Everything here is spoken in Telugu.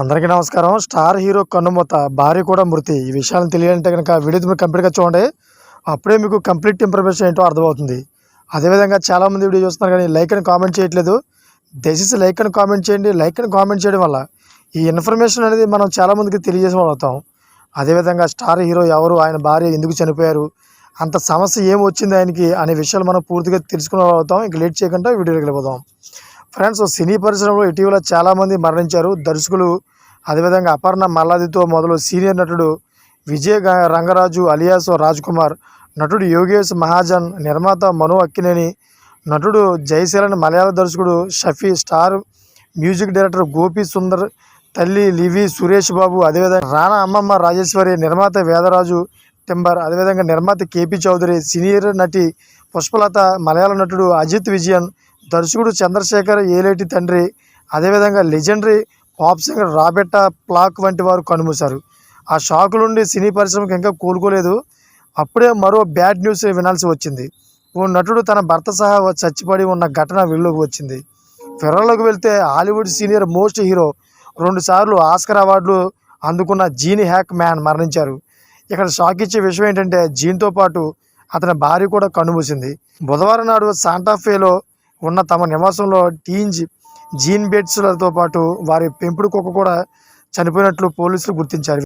అందరికీ నమస్కారం. స్టార్ హీరో కన్నుమూత, భార్య కూడా మృతి. ఈ విషయాలను తెలియాలంటే కనుక వీడియో మీరు కంప్లీట్గా చూడండి. అప్పుడే మీకు కంప్లీట్ ఇన్ఫర్మేషన్ ఏంటో అర్థమవుతుంది. అదేవిధంగా చాలామంది వీడియో చూస్తున్నారు కానీ లైక్ అని కామెంట్ చేయట్లేదు. దయచేసి లైక్ అని కామెంట్ చేయండి. లైక్ అని కామెంట్ చేయడం వల్ల ఈ ఇన్ఫర్మేషన్ అనేది మనం చాలామందికి తెలియజేసిన వాళ్ళు అవుతాం. అదేవిధంగా స్టార్ హీరో ఎవరు, ఆయన భార్య ఎందుకు చనిపోయారు, అంత సమస్య ఏం వచ్చింది ఆయనకి అనే విషయాలు మనం పూర్తిగా తెలుసుకునే వాళ్ళు అవుతాం. ఇంక లేట్ చేయకుండా వీడియోకి వెళ్ళిపోదాం. ఫ్రెండ్స్, సినీ పరిశ్రమలో ఇటీవల చాలామంది మరణించారు. దర్శకులు, అదేవిధంగా అపర్ణ మల్లాదితో మొదలు సీనియర్ నటుడు విజయ్ రంగరాజు అలియాస్ రాజ్ కుమార్, నటుడు యోగేష్ మహాజన్, నిర్మాత మను అక్కినేని, నటుడు జయశీలన్, మలయాళ దర్శకుడు Shafi, star music director Gopi Sundar, తల్లి లివి సురేష్ బాబు, అదేవిధంగా రానా అమ్మమ్మ రాజేశ్వరి, నిర్మాత వేదరాజు టింబర్, అదేవిధంగా నిర్మాత కేపీ చౌదరి, సీనియర్ నటి పుష్పలత, మలయాళ నటుడు అజిత్ విజయన్, దర్శకుడు చంద్రశేఖర్ ఏలేటి తండ్రి, అదేవిధంగా లెజెండరీ పాప్ సింగర్ రాబెట్టా ప్లాక్ వంటి వారు కన్నుమూశారు. ఆ షాకు నుండి సినీ పరిశ్రమకు ఇంకా కోలుకోలేదు. అప్పుడే మరో బ్యాడ్ న్యూస్ వినాల్సి వచ్చింది. ఓ నటుడు తన భర్త సహా చచ్చిపడి ఉన్న ఘటన వెలుగులోకి వచ్చింది. వివరాల్లోకి వెళ్తే హాలీవుడ్ సీనియర్ మోస్ట్ హీరో, 2 సార్లు ఆస్కర్ అవార్డులు అందుకున్న జీన్ హ్యాక్ మ్యాన్ మరణించారు. ఇక్కడ షాక్ ఇచ్చే విషయం ఏంటంటే జీన్తో పాటు అతని భార్య కూడా కన్నుమూసింది. బుధవారం నాడు శాంటాఫేలో ఉన్న తమ నివాసంలో జీన్ బెట్స్లతో పాటు వారి పెంపుడు కుక్క కూడా చనిపోయినట్లు పోలీసులు గుర్తించారు.